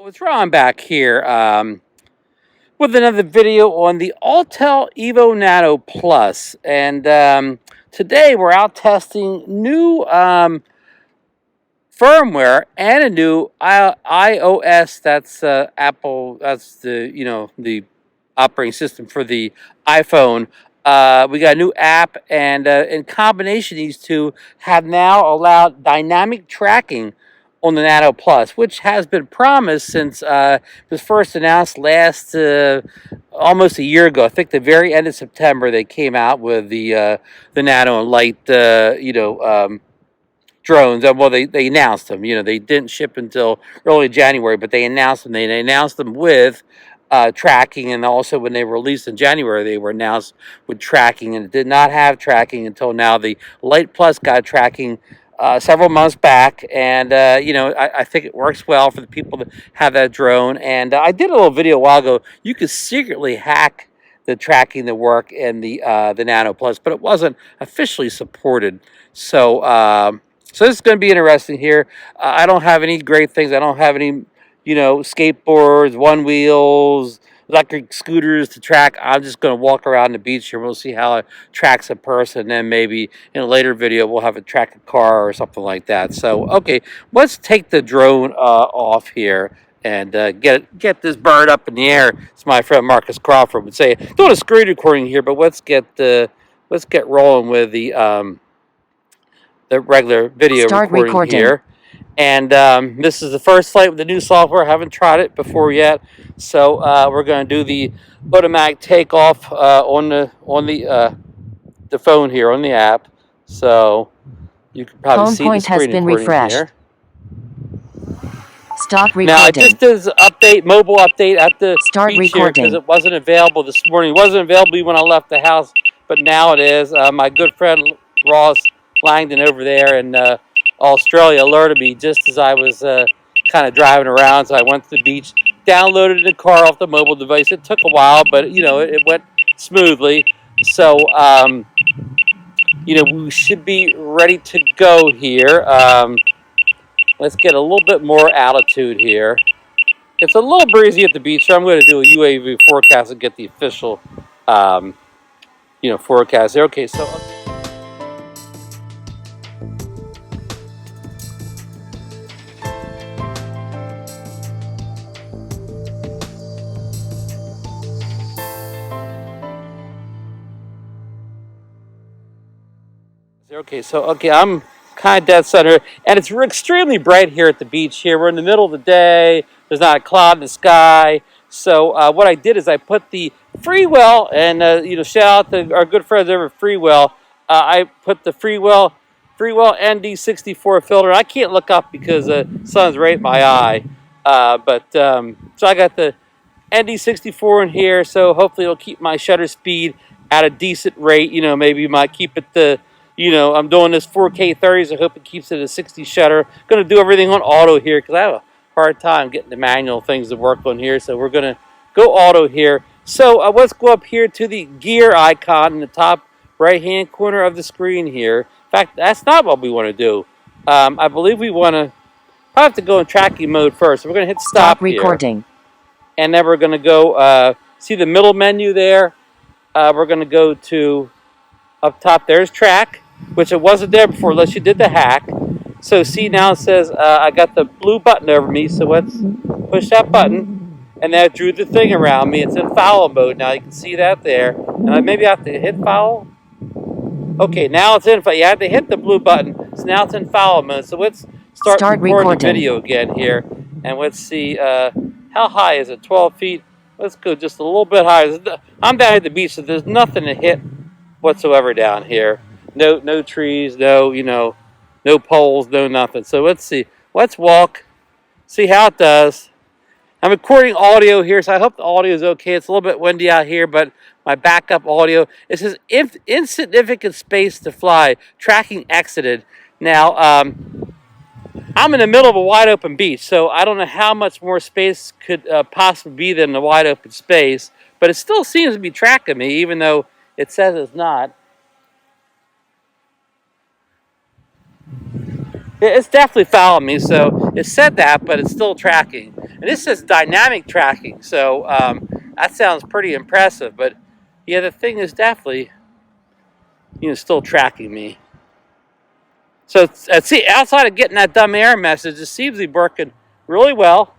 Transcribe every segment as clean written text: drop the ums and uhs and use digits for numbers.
It's Ron back here with another video on the Autel Nano Plus. And today we're out testing new firmware and a new iOS. That's Apple. That's the operating system for the iPhone. We got a new app, and in combination, these two have now allowed dynamic tracking on the Nano Plus, which has been promised since it was first announced last almost a year ago. I think the very end of September they came out with the Nano and Light, drones. Well, they announced them. They didn't ship until early January, but they announced them. They announced them with tracking, and also when they were released in January, they were announced with tracking, and it did not have tracking until now. The Light Plus got tracking several months back, and I think it works well for the people that have that drone. And I did a little video a while ago. You could secretly hack the tracking to work in the Nano Plus, but it wasn't officially supported. So this is going to be interesting here. I don't have any great things. I don't have any, skateboards, one wheels, electric scooters to track. I'm just going to walk around the beach here. We'll see how it tracks a person. And then maybe in a later video, we'll have it track a car or something like that. So, okay, let's take the drone off here and get this bird up in the air. It's my friend Marcus Crawford would say. Doing a screen recording here, but let's get rolling with the regular video recording here. And this is the first flight with the new software. I haven't tried it before yet, so we're going to do the automatic takeoff on the phone here on the app. So you can probably see the screen recording here. Stop recording. Now, I just did an mobile update at the beach here because it wasn't available this morning. It wasn't available when I left the house, but now it is. My good friend Ross Langdon over there in Australia alerted me just as I was kind of driving around. So I went to the beach, downloaded the car off the mobile device. It took a while, but it went smoothly. So we should be ready to go here. Let's get a little bit more altitude here. It's a little breezy at the beach, so I'm going to do a UAV forecast and get the official forecast there. Okay, so. Okay, I'm kind of dead center, and it's extremely bright here at the beach here. We're in the middle of the day. There's not a cloud in the sky. So what I did is I put the Freewell, and shout out to our good friends over at Freewell. I put the Freewell ND64 filter. I can't look up because the sun's right in my eye. So I got the ND64 in here, so hopefully it'll keep my shutter speed at a decent rate. Maybe you might keep it I'm doing this 4K 30s. I hope it keeps it at a 60 shutter. Going to do everything on auto here because I have a hard time getting the manual things to work on here. So we're going to go auto here. So let's go up here to the gear icon in the top right-hand corner of the screen here. In fact, that's not what we want to do. I believe we want to probably have to go in tracking mode first. So we're going to hit stop recording. Here. And then we're going to go, see the middle menu there? We're going to go to, up top, there's track, which it wasn't there before unless you did the hack. So see, now it says I got the blue button over me, so let's push that button, and that drew the thing around me. It's in foul mode now. You can see that there. And maybe I have to hit foul. Okay, now it's in foul. You have to hit the blue button, so now it's in foul mode. So let's start recording the video again here, and let's see how high is it? 12 feet. Let's go just a little bit higher. I'm down at the beach, so there's nothing to hit whatsoever down here. No trees, no poles, no nothing. So let's see. Let's walk, see how it does. I'm recording audio here, so I hope the audio is okay. It's a little bit windy out here, but my backup audio. It says insignificant space to fly. Tracking exited. Now, I'm in the middle of a wide open beach, so I don't know how much more space could possibly be than the wide open space, but it still seems to be tracking me, even though it says it's not. It's definitely following me. So it said that, but it's still tracking. And this says dynamic tracking. So that sounds pretty impressive. But yeah, the thing is definitely, still tracking me. So see, outside of getting that dumb error message, it seems to be working really well.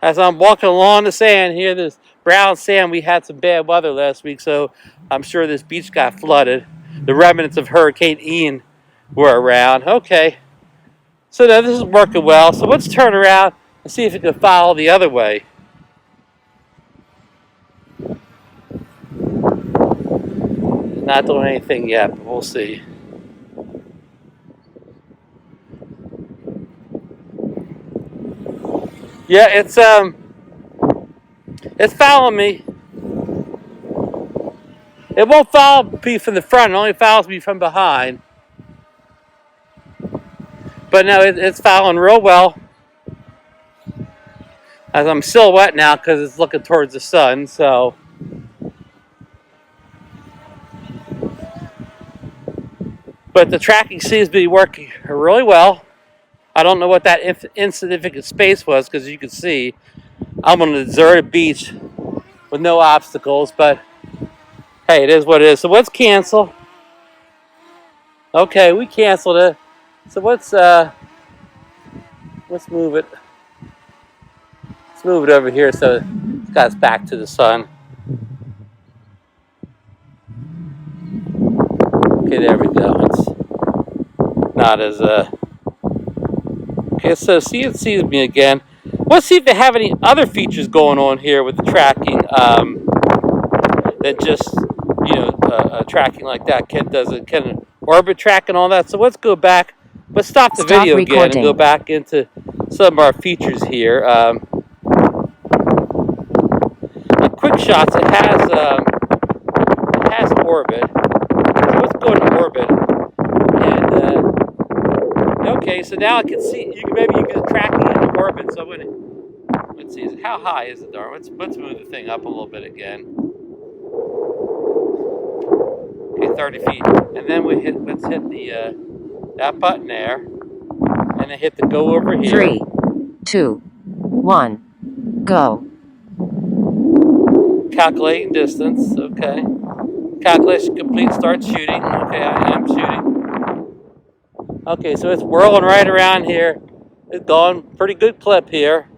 As I'm walking along the sand here, this brown sand, we had some bad weather last week, so I'm sure this beach got flooded. The remnants of Hurricane Ian were around. Okay, so now this is working well. So let's turn around and see if it can follow the other way. Not doing anything yet, but we'll see. Yeah, it's following me. It won't follow me from the front; it only follows me from behind. But no, it's following real well. As I'm silhouette now because it's looking towards the sun, so. But the tracking seems to be working really well. I don't know what that insignificant space was because you can see I'm on a deserted beach with no obstacles, but hey, it is what it is. So let's cancel. Okay, we canceled it. So let's move it. Let's move it over here so it's got us back to the sun. Okay, there we go. It's not as okay, so see it sees me again. Let's see if they have any other features going on here with the tracking that just tracking like that can orbit track and all that. So let's go back. Let's stop the video again and go back into some of our features here. The quick shots it has orbit. So let's go into orbit and okay. So now I can see maybe you can track it into orbit. So let's see how high is it, Darn? Let's move the thing up a little bit again. Okay, 30 feet, and then let's hit the that button there, and then hit the go over here. 3, 2, 1, go. Calculating distance. Okay. Calculation complete. Start shooting. Okay, I am shooting. Okay, so it's whirling right around here. It's going pretty good clip here.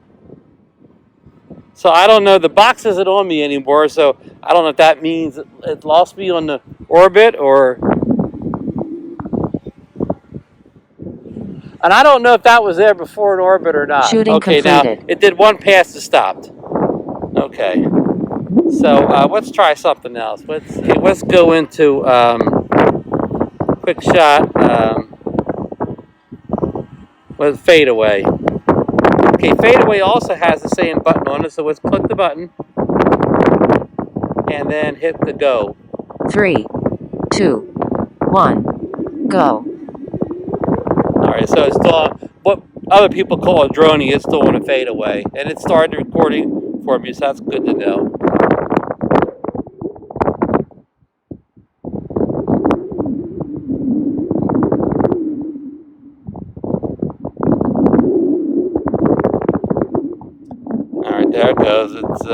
So I don't know. The box isn't on me anymore, so I don't know if that means it lost me on the orbit or. And I don't know if that was there before in orbit or not. Shooting okay, completed. Now it did one pass and stopped. Okay. So let's try something else. Let's go into quick shot. With fade away. Okay, fade away also has the same button on it. So let's click the button and then hit the go. 3, 2, 1, go. All right, so it's still what other people call a droning. It's still on a fade away, and it started recording for me, so that's good to know. All right, there it goes. It's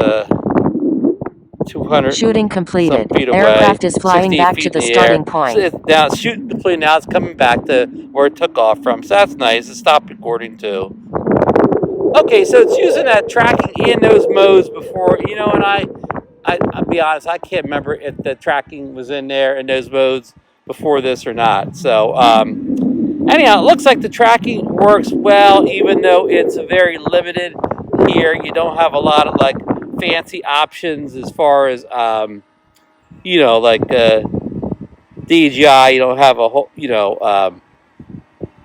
200 shooting completed. Feet away, Aircraft is flying back to the starting point. So now it's shooting completed. Now it's coming back to where it took off from. So that's nice. It stopped recording too. Okay, so it's using that tracking in those modes before, and I'll be honest, I can't remember if the tracking was in there in those modes before this or not. So anyhow, it looks like the tracking works well, even though it's very limited here. You don't have a lot of like fancy options as far as DJI. You don't have a whole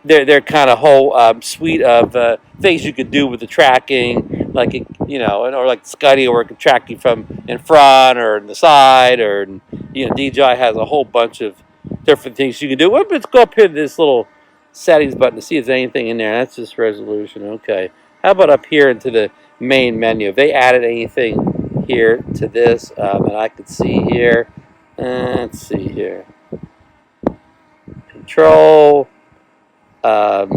their kind of whole suite of things you could do with the tracking, like or like Scuddy, where it can track you from in front or in the side, or DJI has a whole bunch of different things you can do. Well, let's go up here to this little settings button to see if there's anything in there. That's just resolution. Okay. How about up here into the main menu? If they added anything here to this that I could see here, let's see here. control. I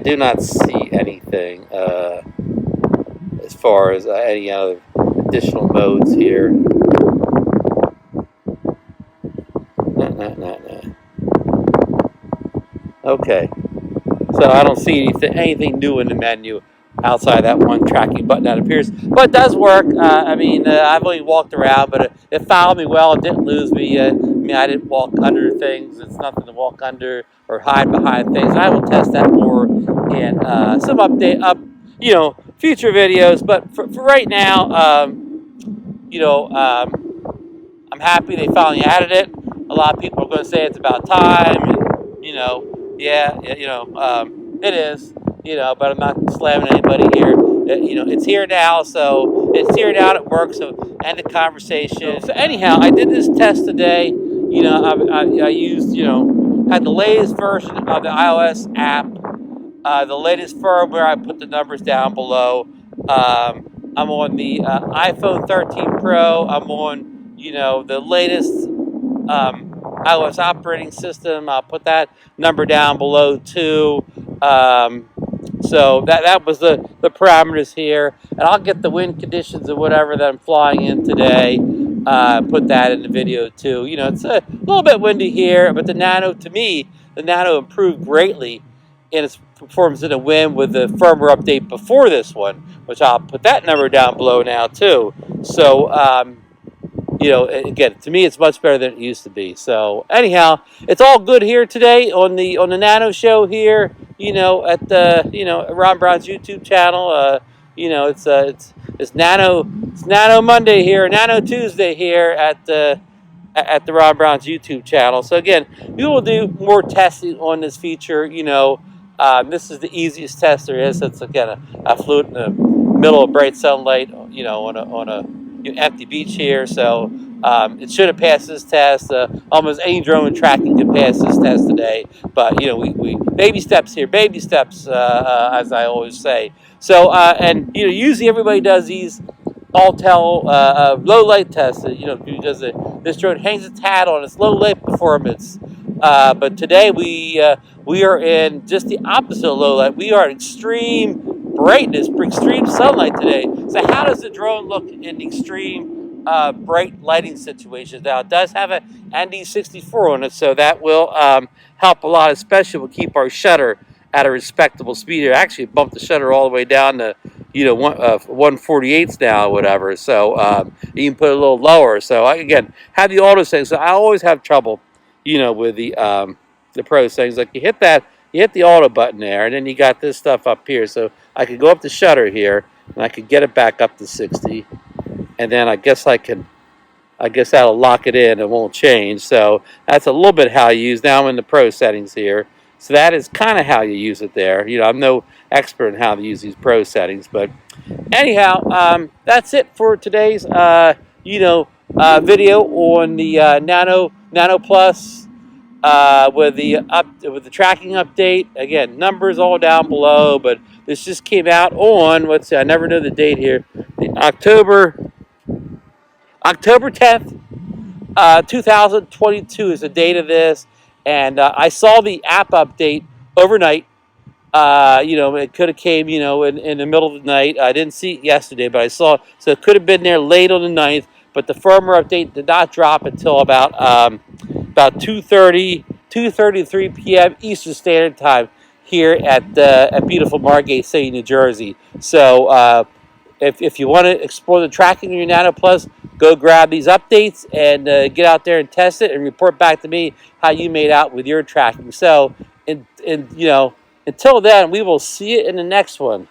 do not see anything as far as any other additional modes here. No. Okay, so I don't see anything new in the menu outside that one tracking button that appears, but it does work. I mean, I've only walked around, but it followed me well. It didn't lose me. I mean, I didn't walk under things. It's nothing to walk under or hide behind things. I will test that more in some future videos. But for right now, I'm happy they finally added it. A lot of people are going to say it's about time, and it is. But I'm not slamming anybody here. It's here now, so it's here now. It works. So end the conversation. So anyhow, I did this test today. I used had the latest version of the iOS app, the latest firmware. I put the numbers down below. I'm on the iPhone 13 Pro. I'm on the latest iOS operating system. I'll put that number down below too. So that was the parameters here, and I'll get the wind conditions or whatever that I'm flying in today. Put that in the video too. It's a little bit windy here, but the Nano improved greatly in its performance in the wind with the firmware update before this one, which I'll put that number down below now too. So again, to me, it's much better than it used to be. So anyhow, it's all good here today on the Nano Show here. At the Ron Brown's YouTube channel. It's Nano Monday here, Nano Tuesday here at the Ron Brown's YouTube channel. So again, we will do more testing on this feature. This is the easiest test there is. It's again I flew it in the middle of bright sunlight. On a empty beach here, so it should have passed this test. Almost any drone tracking could pass this test today, but we baby steps here, baby steps, as I always say. So and usually everybody does these Autel low light tests. Because this drone hangs its hat on its low light performance. But today we are in just the opposite of low light. We are in extreme brightness, extreme sunlight today. So how does the drone look in extreme bright lighting situations? Now it does have an ND64 on it, so that will help a lot, especially we'll keep our shutter at a respectable speed here. Actually bumped the shutter all the way down to 1/48 now or whatever, so you can put it a little lower. So I again have the auto settings. So I always have trouble with the pro settings. Like you hit the auto button there, and then you got this stuff up here. So I could go up the shutter here, and I could get it back up to 60, and then I guess that'll lock it in. It won't change. So that's a little bit how you use. Now I'm in the pro settings here. So that is kind of how you use it there. I'm no expert in how to use these pro settings, but anyhow, that's it for today's video on the Nano Plus with the tracking update. Again, numbers all down below, but this just came out on, let's see, I never know the date here, the October 10th, 2022 is the date of this, and I saw the app update overnight. It could have came, in the middle of the night. I didn't see it yesterday, but I saw, so it could have been there late on the 9th, but the firmware update did not drop until about 2:33 p.m. Eastern Standard Time here at beautiful Margate City, New Jersey. So if you want to explore the tracking of your Nano Plus, go grab these updates and get out there and test it and report back to me how you made out with your tracking. So, until then, we will see you in the next one.